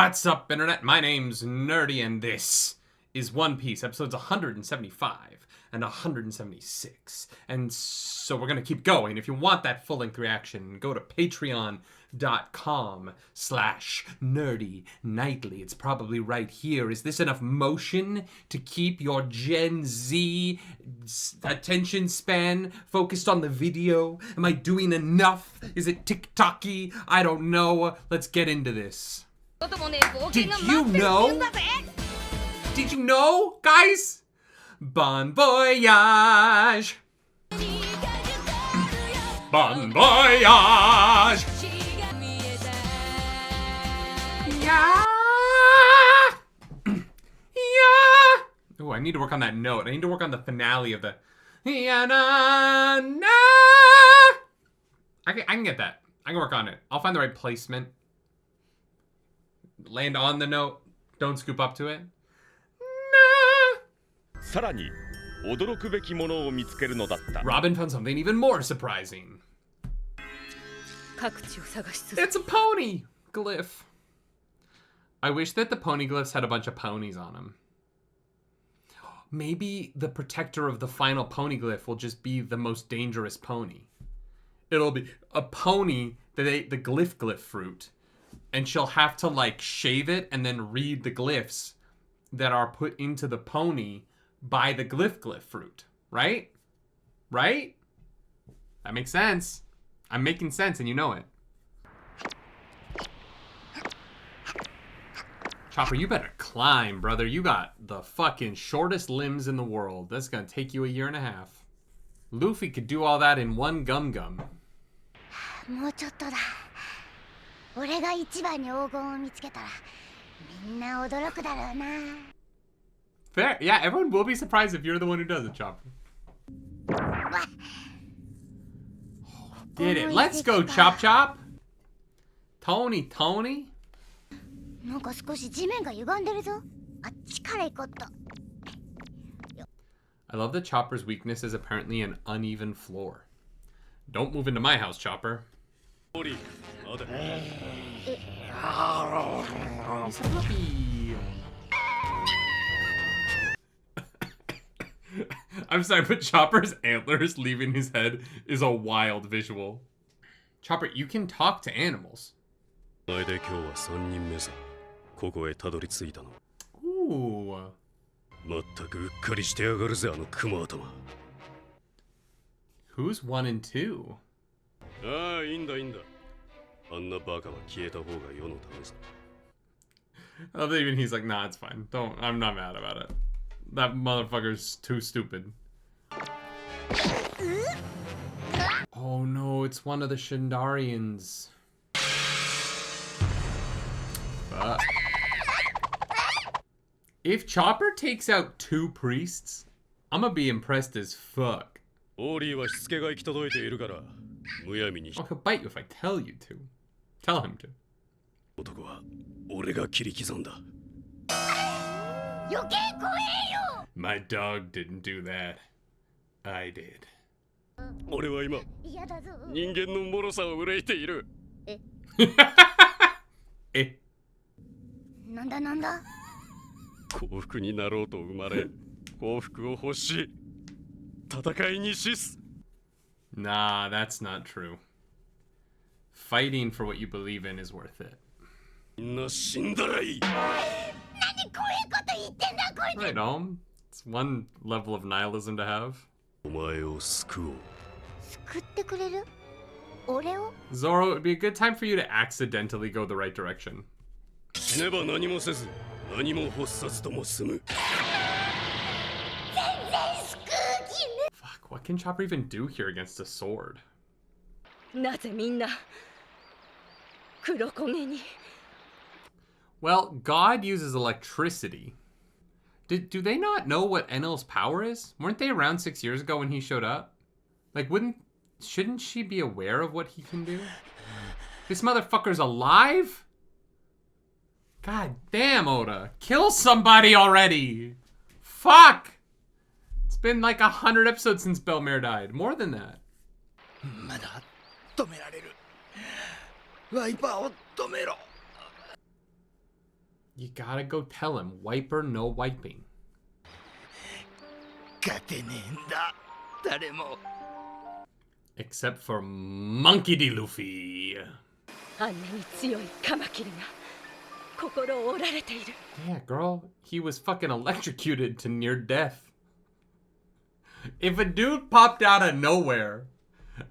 What's up, Internet? My name's Nerdy, and this is One Piece, episodes 175 and 176. And so we're gonna keep going. If you want that full-length reaction, go to patreon.com/nerdynightly. It's probably right here. Is this enough motion to keep your Gen Z attention span focused on the video? Am I doing enough? Is it TikTok-y? I don't know. Let's get into this. Did you know? Did you know, guys? Bon voyage! Bon voyage! Yeah! Yeah! Oh, I need to work on that note. I need to work on the finale of the... Yeah, na, na. I can get that. I can work on it. I'll find the right placement. Land on the note. Don't scoop up to it. Robin found something even more surprising. It's a pony glyph. I wish that the poneglyphs had a bunch of ponies on them. Maybe the protector of the final poneglyph will just be the most dangerous pony. It'll be a pony that ate the glyph fruit, and she'll have to like shave it and then read the glyphs that are put into the pony by the glyph fruit, right? Right? That makes sense. I'm making sense and you know it. Chopper, you better climb, brother. You got the fucking shortest limbs in the world. That's gonna take you a year and a half. Luffy could do all that in one gum. Fair. Yeah, everyone will be surprised if you're the one who does it, Chopper. Did it. Let's go, Chop Chop. Tony. I love that Chopper's weakness is apparently an uneven floor. Don't move into my house, Chopper. He's a puppy. I'm sorry, but Chopper's antlers leaving his head is a wild visual. Chopper, you can talk to animals. Ooh. Who's 1 and 2? I love that even he's like, nah, it's fine. I'm not mad about it. That motherfucker's too stupid. Oh no, it's one of the Shandarians. But if Chopper takes out 2 priests, I'm gonna be impressed as fuck. I'll bite you if I tell you to. Tell him to. My dog didn't do that. I did. Nah, that's not true. Fighting for what you believe in is worth it. Right on. It's one level of nihilism to have. Zoro, it would be a good time for you to accidentally go the right direction. Fuck, what can Chopper even do here against a sword? Well, God uses electricity. Do they not know what Enel's power is? Weren't they around 6 years ago when he showed up? Like, shouldn't she be aware of what he can do? This motherfucker's alive? God damn, Oda. Kill somebody already! Fuck! It's been like 100 episodes since Belmare died. More than that. You gotta go tell him. Wiper, no wiping. Except for Monkey D. Luffy. Yeah, girl. He was fucking electrocuted to near death. If a dude popped out of nowhere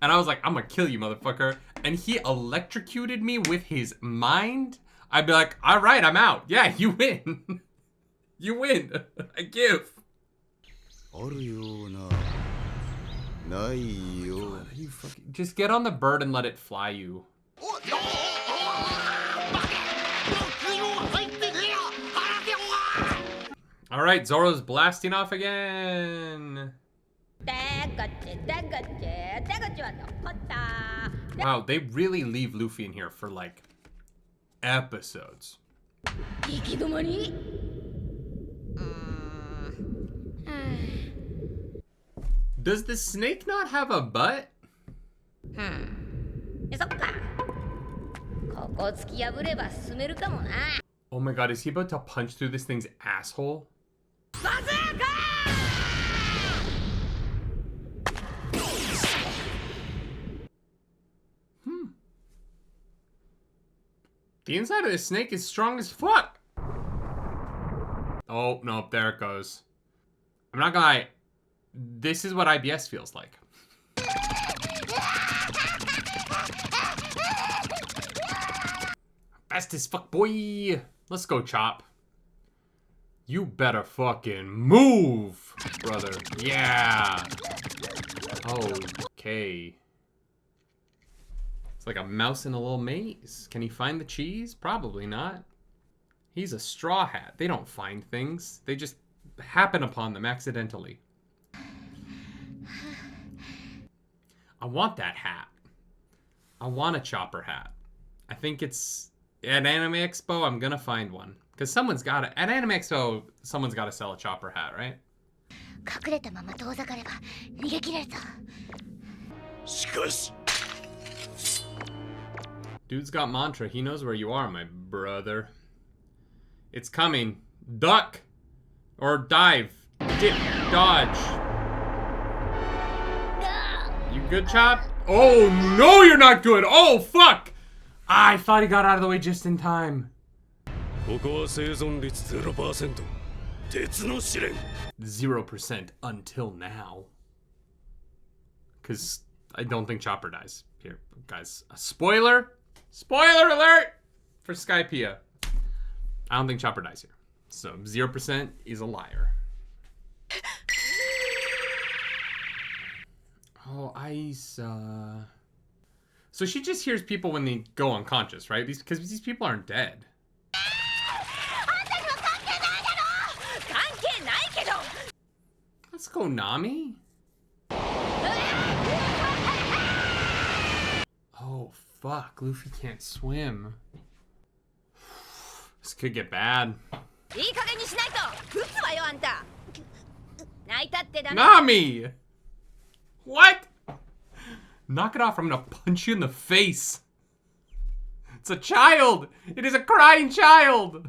and I was like, I'm gonna kill you, motherfucker, and he electrocuted me with his mind, I'd be like, all right, I'm out. Yeah, you win. You win. I give. You fucking... Just get on the bird and let it fly you. All right, Zoro's blasting off again. Wow, they really leave Luffy in here for like episodes. Does the snake not have a butt? Oh my god, is he about to punch through this thing's asshole? The inside of this snake is strong as fuck. Oh, no, there it goes. I'm not gonna lie. This is what IBS feels like. Fast as fuck, boy. Let's go, Chop. You better fucking move, brother. Yeah. Okay. It's like a mouse in a little maze. Can he find the cheese? Probably not. He's a straw hat. They don't find things. They just happen upon them accidentally. I want that hat. I want a chopper hat. I think it's at Anime Expo. I'm gonna find one because someone's got it. At Anime Expo, someone's got to sell a chopper hat, right? Dude's got mantra. He knows where you are, my brother. It's coming. Duck or dive. Dip. Dodge. You good, Chop? Oh, no, you're not good. Oh, fuck. I thought he got out of the way just in time. 0% until now. Because I don't think Chopper dies. Here, guys. A spoiler. Spoiler alert for Skypiea. I don't think Chopper dies here. So 0% is a liar. Oh, Isa. So she just hears people when they go unconscious, right? Because these people aren't dead. Let's go, Nami. Oh, fuck. Luffy can't swim. This could get bad. Nami! What? Knock it off, I'm gonna punch you in the face. It's a child! It is a crying child!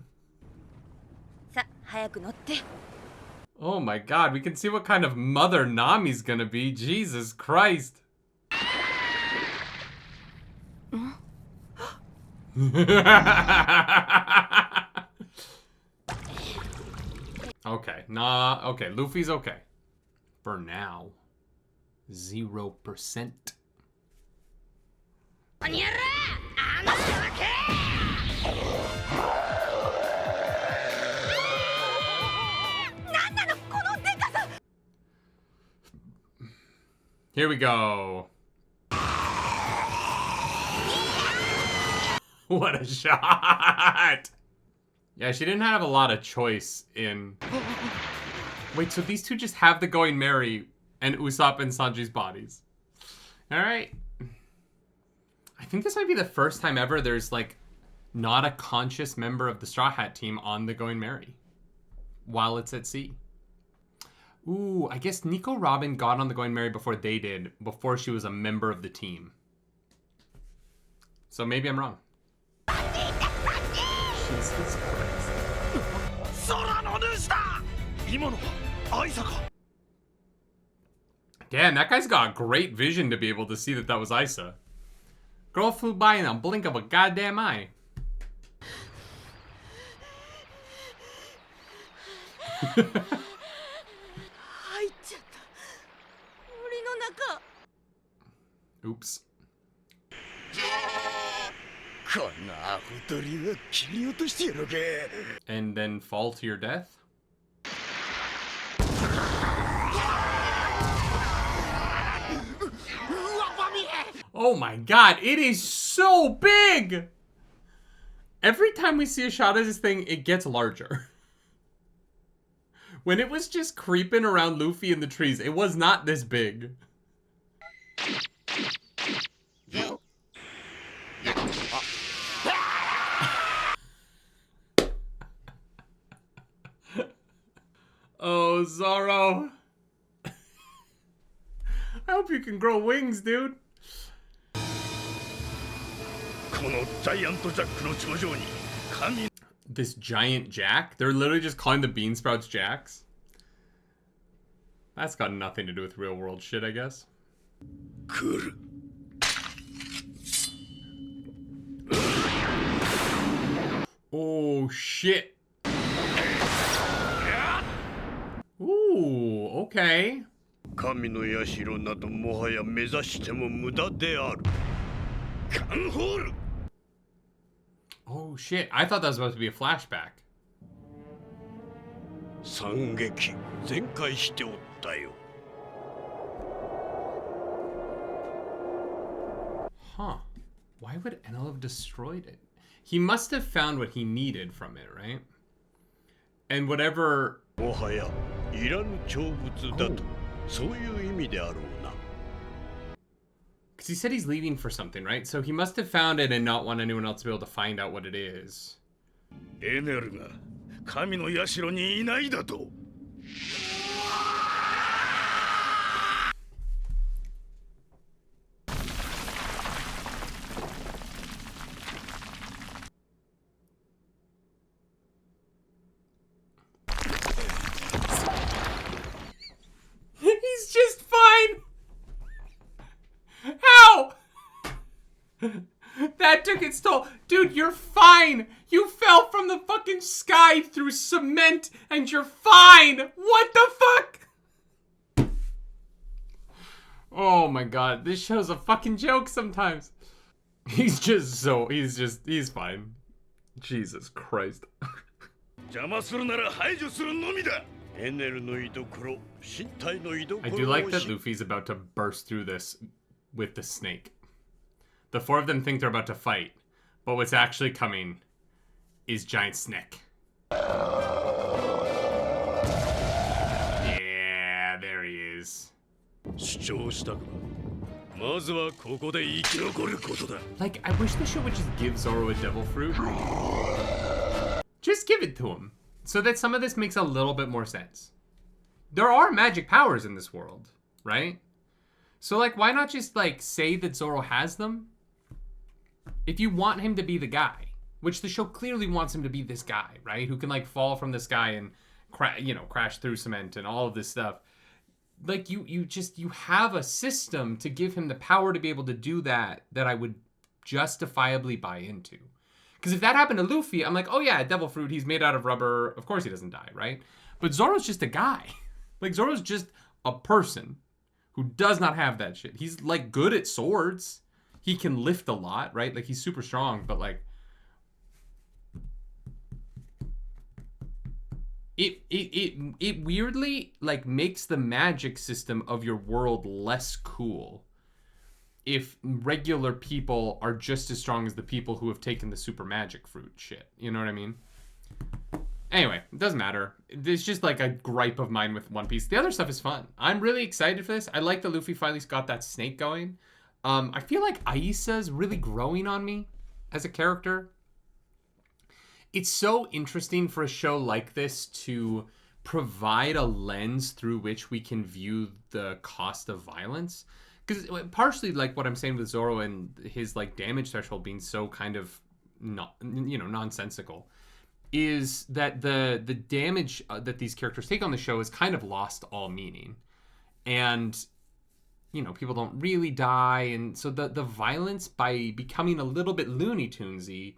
Oh my god, we can see what kind of mother Nami's gonna be. Jesus Christ. Okay, nah, okay, Luffy's okay. For now. 0%. Here we go. What a shot! Yeah, she didn't have a lot of choice in... Wait, so these two just have the Going Merry and Usopp and Sanji's bodies. Alright. I think this might be the first time ever there's, like, not a conscious member of the Straw Hat team on the Going Merry while it's at sea. Ooh, I guess Nico Robin got on the Going Merry before they did, before she was a member of the team. So maybe I'm wrong. Jesus Christ. Damn, that guy's got great vision to be able to see that was Isa. Girl flew by in a blink of a goddamn eye. Oops. And then fall to your death? Oh my god, it is so big! Every time we see a shot of this thing, it gets larger. When it was just creeping around Luffy in the trees, it was not this big. Oh, Zoro. I hope you can grow wings, dude. This giant jack? They're literally just calling the bean sprouts jacks? That's got nothing to do with real world shit, I guess. Oh, shit. Ooh, okay. Oh shit, I thought that was supposed to be a flashback. Huh. Why would Enel have destroyed it? He must have found what he needed from it, right? And whatever... Oh. Because he said he's leaving for something, right? So he must have found it and not want anyone else to be able to find out what it is. He's just fine! How? That took its toll. Dude, you're fine. You fell from the fucking sky through cement and you're fine. What the fuck? Oh my god, this show's a fucking joke sometimes. He's fine. Jesus Christ. I do like that Luffy's about to burst through this with the snake. The four of them think they're about to fight, but what's actually coming is giant snake. Yeah, there he is. Like, I wish the show would just give Zoro a devil fruit. Just give it to him, so that some of this makes a little bit more sense. There are magic powers in this world, right? So, like, why not just, like, say that Zoro has them? If you want him to be the guy, which the show clearly wants him to be this guy, right? Who can, like, fall from the sky and, crash through cement and all of this stuff. Like, you have a system to give him the power to be able to do that I would justifiably buy into. Because if that happened to Luffy, I'm like, oh yeah, devil fruit, he's made out of rubber. Of course he doesn't die, right? But Zoro's just a guy. Like, Zoro's just a person who does not have that shit. He's, like, good at swords. He can lift a lot, right? Like, he's super strong, but, like... It weirdly, like, makes the magic system of your world less cool if regular people are just as strong as the people who have taken the super magic fruit shit. You know what I mean? Anyway, it doesn't matter. It's just like a gripe of mine with One Piece. The other stuff is fun. I'm really excited for this. I like that Luffy finally got that snake going. I feel like Isa's really growing on me as a character. It's so interesting for a show like this to provide a lens through which we can view the cost of violence. Because partially, like, what I'm saying with Zoro and his, like, damage threshold being so kind of not, nonsensical is that the damage that these characters take on the show has kind of lost all meaning. And, you know, people don't really die. And so the violence, by becoming a little bit Looney Tunesy,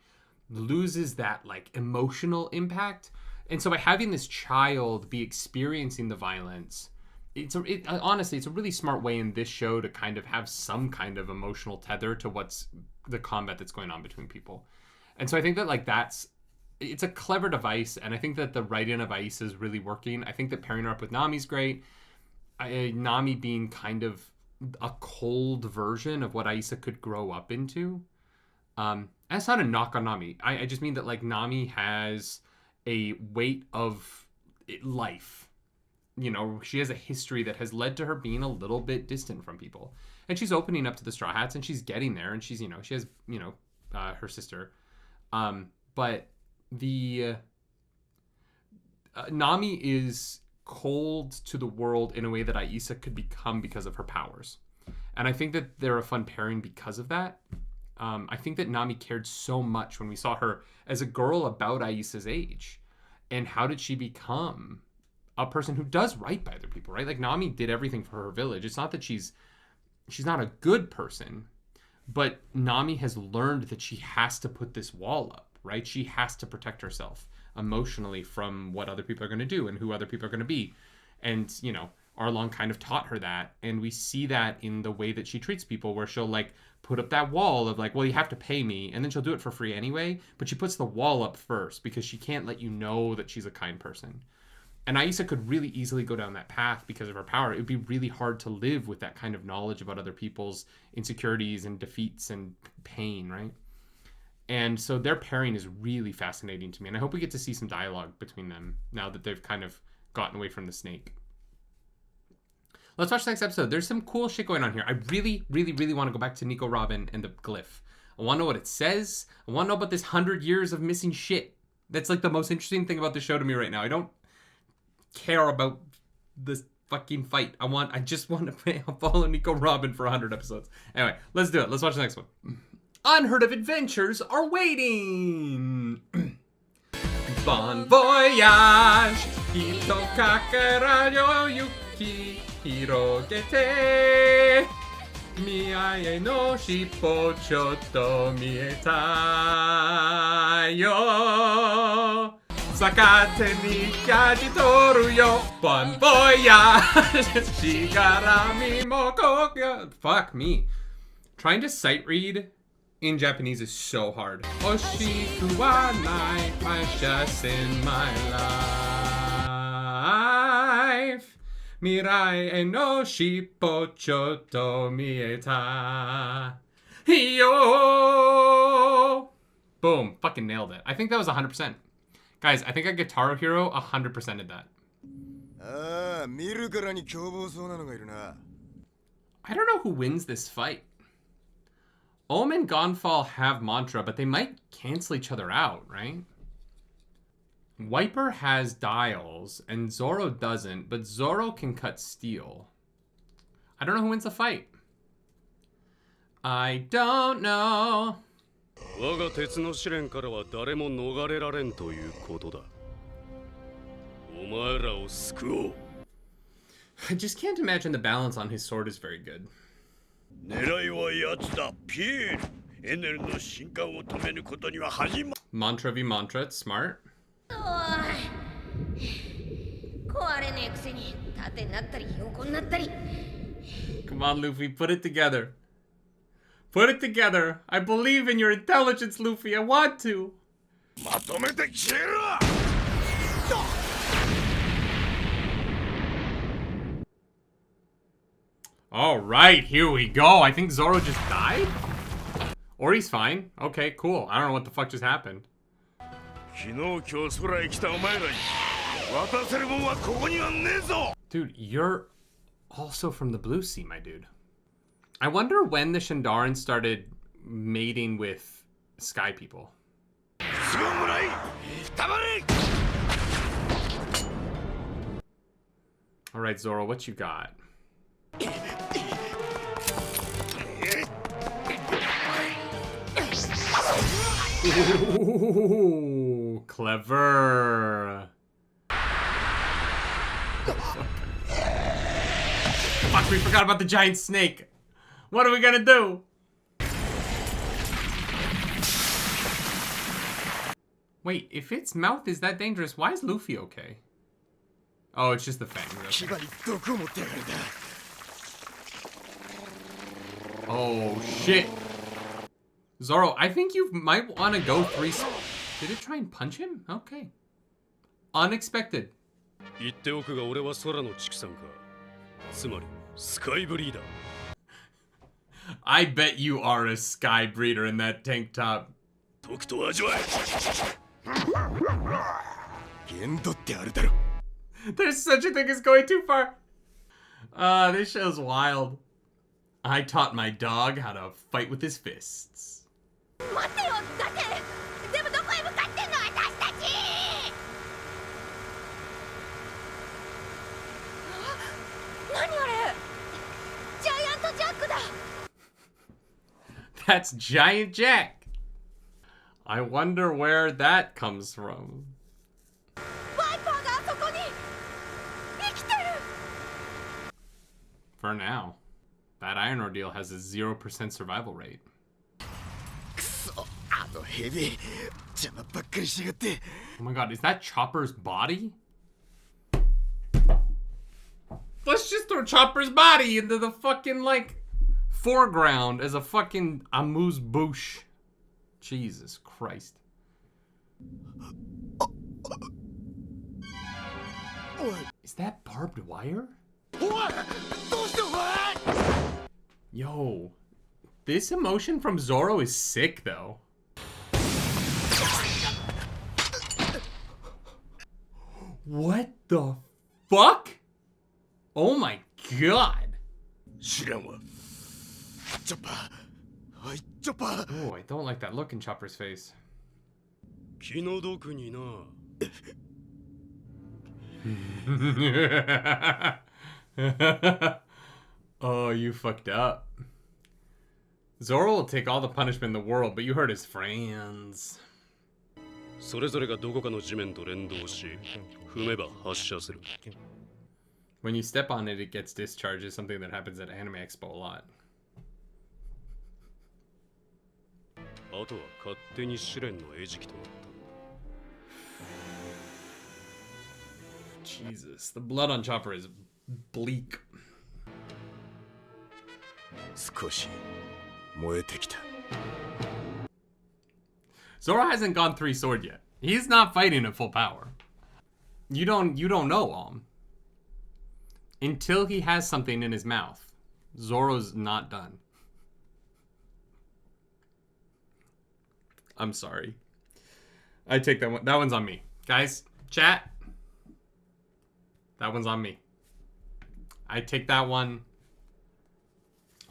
loses that, like, emotional impact. And so by having this child be experiencing the violence, honestly, it's a really smart way in this show to kind of have some kind of emotional tether to what's the combat that's going on between people. And so I think that, like, it's a clever device, and I think that the write-in of Isa is really working. I think that pairing her up with Nami's great. Nami being kind of a cold version of what Isa could grow up into. And it's not a knock on Nami. I just mean that, like, Nami has a weight of life. You know, she has a history that has led to her being a little bit distant from people. And she's opening up to the Straw Hats, and she's getting there, and she's, you know, she has, you know, her sister. But the Nami is cold to the world in a way that Isa could become because of her powers. And I think that they're a fun pairing because of that. I think that Nami cared so much when we saw her as a girl about Isa's age. And how did she become a person who does right by other people, right? Like, Nami did everything for her village. It's not that she's not a good person, but Nami has learned that she has to put this wall up, right? She has to protect herself emotionally from what other people are going to do and who other people are going to be. And, you know, Arlong kind of taught her that. And we see that in the way that she treats people, where she'll, like, put up that wall of, like, well, you have to pay me. And then she'll do it for free anyway. But she puts the wall up first because she can't let you know that she's a kind person. And Isa could really easily go down that path because of her power. It would be really hard to live with that kind of knowledge about other people's insecurities and defeats and pain, right? And so their pairing is really fascinating to me. And I hope we get to see some dialogue between them now that they've kind of gotten away from the snake. Let's watch the next episode. There's some cool shit going on here. I really, really, really want to go back to Nico Robin and the glyph. I want to know what it says. I want to know about this 100 years of missing shit. That's, like, the most interesting thing about the show to me right now. I don't care about this fucking fight. I just want to follow Nico Robin for 100 episodes. Anyway, let's do it. Let's watch the next one. Unheard of adventures are waiting. Bon voyage. Hito kakara yo yuki hirogete. Miae no shippo chotto mieta yo. Sakate ni kaji toru yo. Bon voyage. Shigarami mo koga. Fuck me. Trying to sight read in Japanese is so hard. Oshiku wa nai precious in my life. Mirai e no shippo chotto mieta. Yo! Boom. Fucking nailed it. I think that was 100%. Guys, I think a Guitar Hero 100%ed that. I don't know who wins this fight. Ohm and Gonfall have mantra, but they might cancel each other out, right? Wiper has dials, and Zoro doesn't, but Zoro can cut steel. I don't know who wins the fight. I don't know. I just can't imagine the balance on his sword is very good. Mantra v mantra, it's smart. Come on, Luffy, put it together. Put it together. I believe in your intelligence, Luffy. I want to. All right, here we go. I think Zoro just died? Or he's fine. Okay, cool. I don't know what the fuck just happened. Dude, you're also from the Blue Sea, my dude. I wonder when the Shindarin started mating with Sky people. All right, Zoro, what you got? Ooh, Clever. Fuck, we forgot about the giant snake. What are we gonna do? Wait, if its mouth is that dangerous, why is Luffy okay? Oh, it's just the fang. Okay. Oh, shit. Zoro, I think you might want to go 3... Did it try and punch him? Okay. Unexpected. I bet you are a sky breeder in that tank top. There's such a thing as going too far. This show's wild. I taught my dog how to fight with his fists. That's Giant Jack. I wonder where that comes from. For now, that iron ordeal has a 0% survival rate. Oh my god, is that Chopper's body? Let's just throw Chopper's body into the fucking, like, foreground as a fucking amuse-bouche. Jesus Christ. Is that barbed wire? Yo, this emotion from Zoro is sick, though. What the fuck? Oh my god. Oh, I don't like that look in Chopper's face. Oh, you fucked up. Zoro will take all the punishment in the world, but you hurt his friends. When you step on it, it gets discharged. Is something that happens at Anime Expo a lot. Jesus, the blood on Chopper is bleak. Zoro hasn't gone 3 sword yet. He's not fighting at full power. You don't know, until he has something in his mouth, Zoro's not done. I'm sorry. I take that one. That one's on me. Guys, chat. That one's on me. I take that one.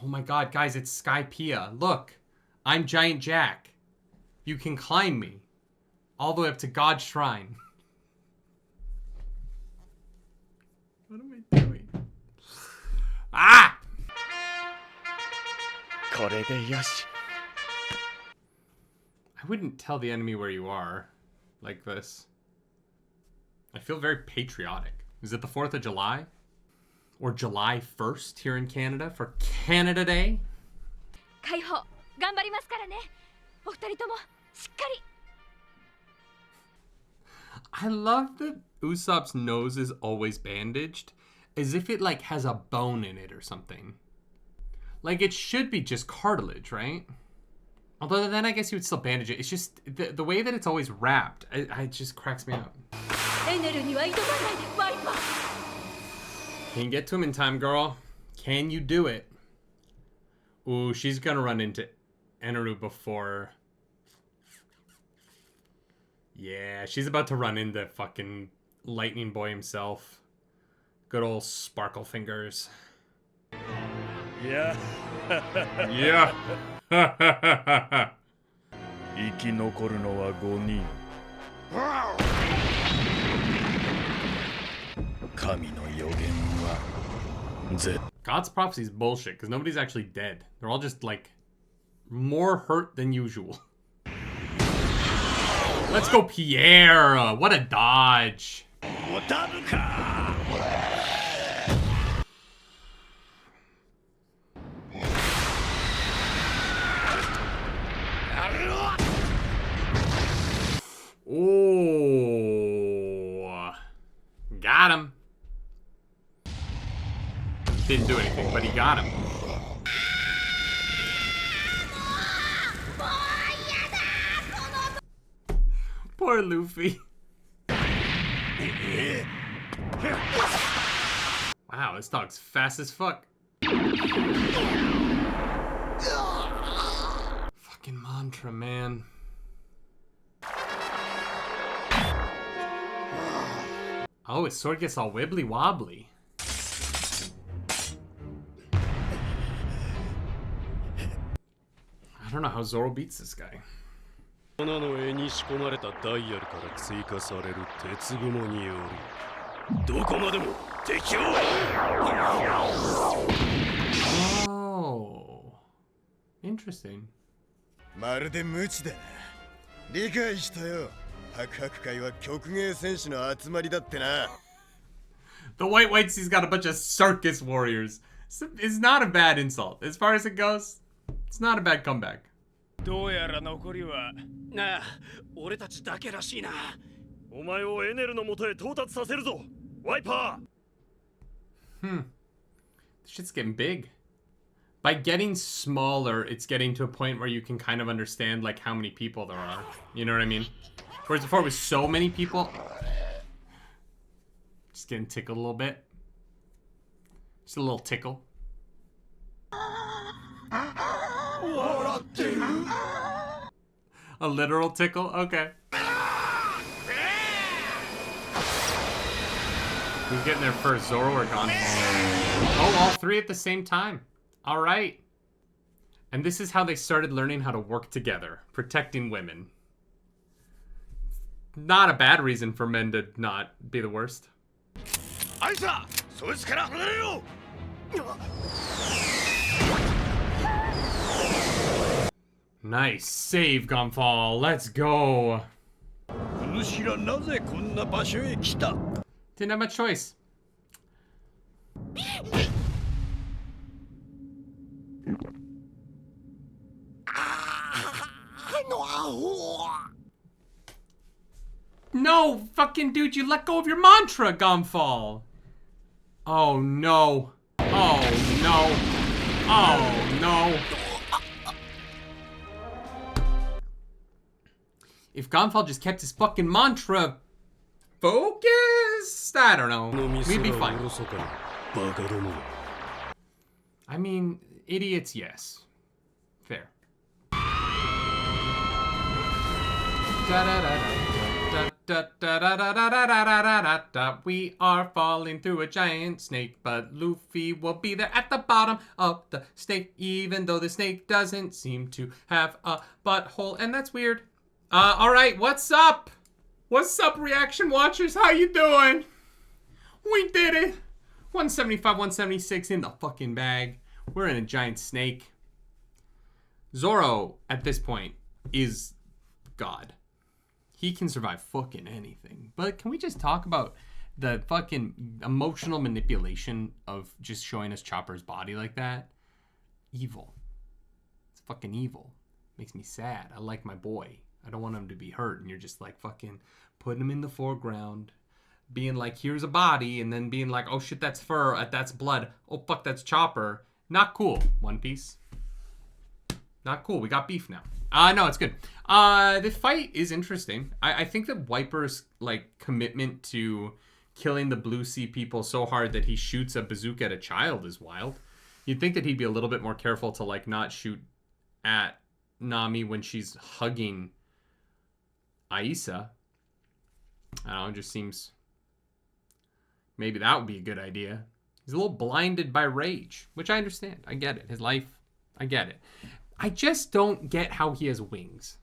Oh my god, guys, it's Skypiea. Look, I'm Giant Jack. You can climb me all the way up to God's shrine. What am I doing? Ah! I wouldn't tell the enemy where you are like this. I feel very patriotic. Is it the 4th of July? Or July 1st here in Canada for Canada Day? I love that Usopp's nose is always bandaged, as if it like has a bone in it or something. Like it should be just cartilage, right? Although then I guess you would still bandage it. It's just the way that it's always wrapped. It just cracks me up. Can you get to him in time, girl? Can you do it? Ooh, she's gonna run into Eneru before. Yeah, she's about to run into fucking Lightning Boy himself. Good old Sparkle Fingers. Yeah. Yeah. 生き残るのは5人。神の予言は God's prophecy is bullshit because nobody's actually dead. They're all just like more hurt than usual. Let's go, Pierre. What a dodge. Oh, got him. Didn't do anything, but he got him. Poor Luffy. Wow, this dog's fast as fuck. Fucking mantra, man. Oh, his sword gets all wibbly wobbly. I don't know how Zoro beats this guy. Oh, interesting. まるで無知だな。理解したよ。白白会は曲芸戦士の集まりだってな。The White's got a bunch of circus warriors. It's not a bad insult. As far as it goes, it's not a bad comeback. どうやら残りはなあ、俺たちだけらしいな。お前をエネルの元へ到達させるぞ、ワイパー。This shit's getting big. By getting smaller, it's getting to a point where you can kind of understand like how many people there are. You know what I mean? Whereas before it was so many people. Just getting tickled a little bit. Just a little tickle. A literal tickle? Okay. Who's getting there first, Zoro or Gonfall? Oh, all three at the same time. All right. And this is how they started learning how to work together, protecting women. Not a bad reason for men to not be the worst. Isa! そいつから離れろ! Nice save, Gonfall. Let's go. 主らなぜこんな場所へ来た? Didn't have much choice. No, fucking dude, you let go of your mantra, Gonfall. Oh no. Oh no. Oh no. If Gonfall just kept his fucking mantra focused, I don't know. We'd be fine. I mean, idiots, yes. Fair. We are falling through a giant snake, but Luffy will be there at the bottom of the snake, even though the snake doesn't seem to have a butthole, and that's weird. All right, what's up? What's up, reaction watchers? How you doing? We did it. 175, 176 in the fucking bag. We're in a giant snake. Zoro, at this point, is God. He can survive fucking anything. But can we just talk about the fucking emotional manipulation of just showing us Chopper's body like that? Evil. It's fucking evil. Makes me sad. I like my boy. I don't want him to be hurt. And you're just like fucking putting him in the foreground. Being like, here's a body. And then being like, oh shit, that's fur. That's blood. Oh fuck, that's Chopper. Not cool, One Piece. Not cool. We got beef now. No, it's good. The fight is interesting. I think that Wiper's like commitment to killing the Blue Sea people so hard that he shoots a bazooka at a child is wild. You'd think that he'd be a little bit more careful to like not shoot at Nami when she's hugging Isa. I don't know, it just seems maybe that would be a good idea. He's a little blinded by rage, which I understand. I get it. His life, I get it. I just don't get how he has wings.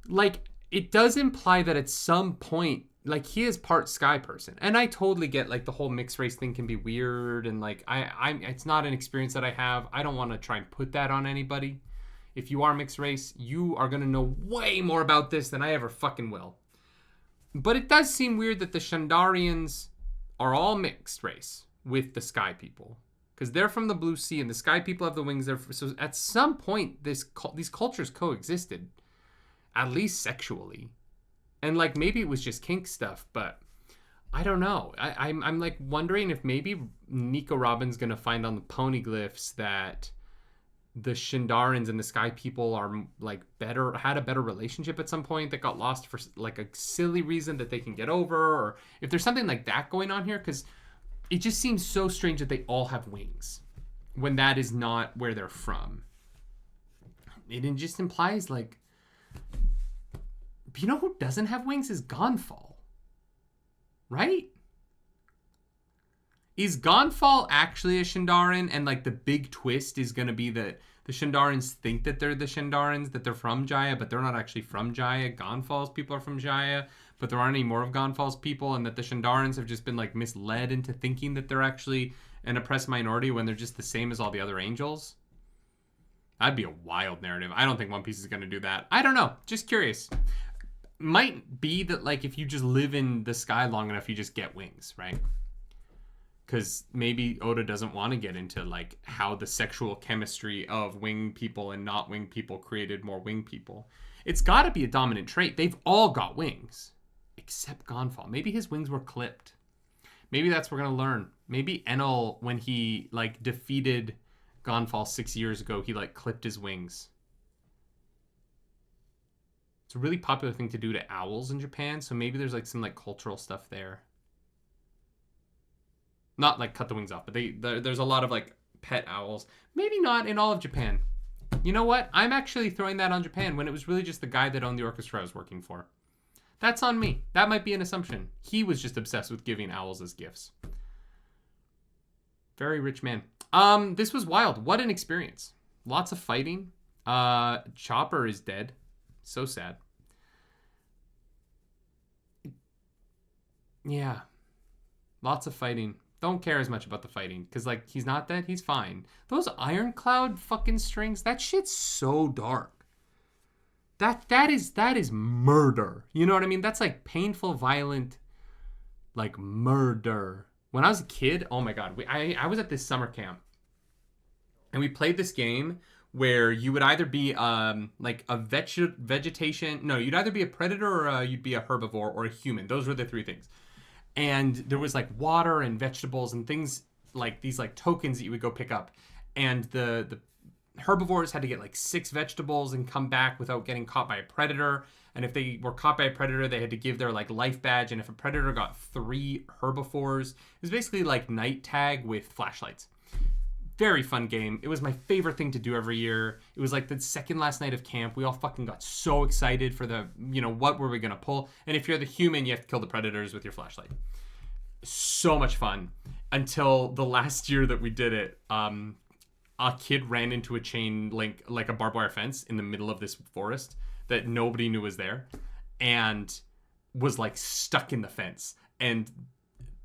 Like, it does imply that at some point, like, he is part sky person. And I totally get, like, the whole mixed race thing can be weird. And, like, it's not an experience that I have. I don't want to try and put that on anybody. if you are mixed race, you are going to know way more about this than I ever fucking will. But it does seem weird that the Shandarians are all mixed race with the Sky People. Because they're from the Blue Sea and the Sky People have the wings. So at some point, these cultures coexisted. At least sexually. And like maybe it was just kink stuff, but I don't know. I'm like wondering if maybe Nico Robin's going to find on the Poneglyphs that the Shandarans and the Sky People are like had a better relationship at some point that got lost for like a silly reason that they can get over, or if there's something like that going on here, because it just seems so strange that they all have wings when that is not where they're from. It just implies like, you know who doesn't have wings is Gonfall, right? Is Gonfall actually a Shandaran, and like the big twist is going to be that the Shandarans think that they're the Shandarans, that they're from Jaya, but they're not actually from Jaya. Gonfall's people are from Jaya, but there aren't any more of Gonfall's people, and that the Shandarans have just been like misled into thinking that they're actually an oppressed minority when they're just the same as all the other angels. That'd be a wild narrative. I don't think One Piece is going to do that. I don't know. Just curious. Might be that like if you just live in the sky long enough, you just get wings, right? Because maybe Oda doesn't want to get into like how the sexual chemistry of winged people and not winged people created more winged people. It's got to be a dominant trait. They've all got wings, except Gonfall. Maybe his wings were clipped. Maybe that's what we're gonna learn. Maybe Enel, when he like defeated Gonfall 6 years ago, he like clipped his wings. It's a really popular thing to do to owls in Japan, so maybe there's like some like cultural stuff there. Not like cut the wings off, but there's a lot of like pet owls. Maybe not in all of Japan. You know what? I'm actually throwing that on Japan when it was really just the guy that owned the orchestra I was working for. That's on me. That might be an assumption. He was just obsessed with giving owls as gifts. Very rich man. This was wild. What an experience. Lots of fighting. Chopper is dead. So sad. Yeah. Lots of fighting. Don't care as much about the fighting, because like he's not dead, he's fine. Those Ironclad fucking strings, that shit's so dark. That is murder. You know what I mean? That's like painful, violent, like murder. When I was a kid, oh my god, I was at this summer camp, and we played this game where you would either be like a vegetation. No, you'd either be a predator or you'd be a herbivore or a human. Those were the three things. And there was like water and vegetables and things like these like tokens that you would go pick up. And the herbivores had to get like 6 vegetables and come back without getting caught by a predator. And if they were caught by a predator, they had to give their like life badge. And if a predator got 3 herbivores, it was basically like night tag with flashlights. Very fun game. It was my favorite thing to do every year. It was like the second last night of camp. We all fucking got so excited for the, what were we going to pull? And if you're the human, you have to kill the predators with your flashlight. So much fun. Until the last year that we did it, a kid ran into a chain link, like a barbed wire fence in the middle of this forest that nobody knew was there, and was like stuck in the fence. And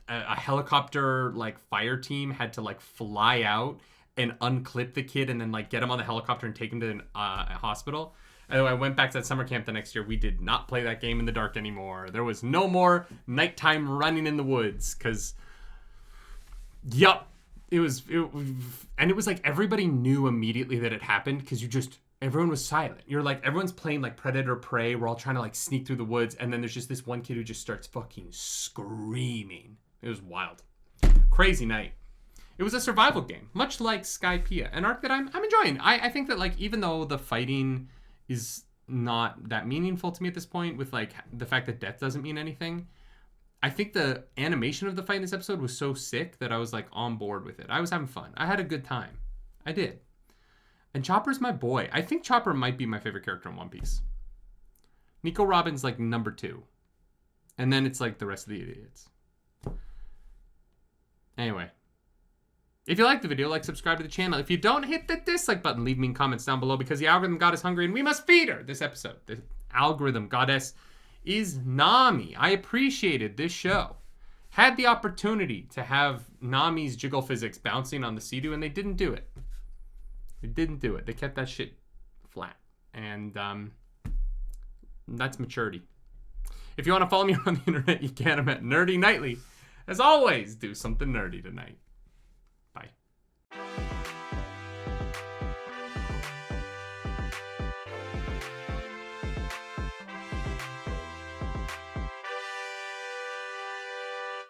a helicopter like fire team had to like fly out and unclip the kid and then like get him on the helicopter and take him to a hospital. And I went back to that summer camp the next year. We did not play that game in the dark anymore. There was no more nighttime running in the woods because, it was like everybody knew immediately that it happened because everyone was silent. You're like, everyone's playing like Predator Prey. We're all trying to like sneak through the woods. And then there's just this one kid who just starts fucking screaming. It was wild. Crazy night. It was a survival game, much like Skypiea, an arc that I'm enjoying. I think that like even though the fighting is not that meaningful to me at this point, with like the fact that death doesn't mean anything, I think the animation of the fight in this episode was so sick that I was like on board with it. I was having fun. I had a good time. I did. And Chopper's my boy. I think Chopper might be my favorite character in One Piece. Nico Robin's like number 2. And then it's like the rest of the idiots. Anyway, if you like the video, subscribe to the channel. If you don't, hit the dislike button. Leave me comments down below because the algorithm god is hungry and we must feed her this episode. The algorithm goddess is Nami. I appreciated this show. Had the opportunity to have Nami's jiggle physics bouncing on the Sea-Doo and they didn't do it. They didn't do it. They kept that shit flat. And that's maturity. If you want to follow me on the internet, you can. I'm at nerdynightly. As always, do something nerdy tonight. Bye.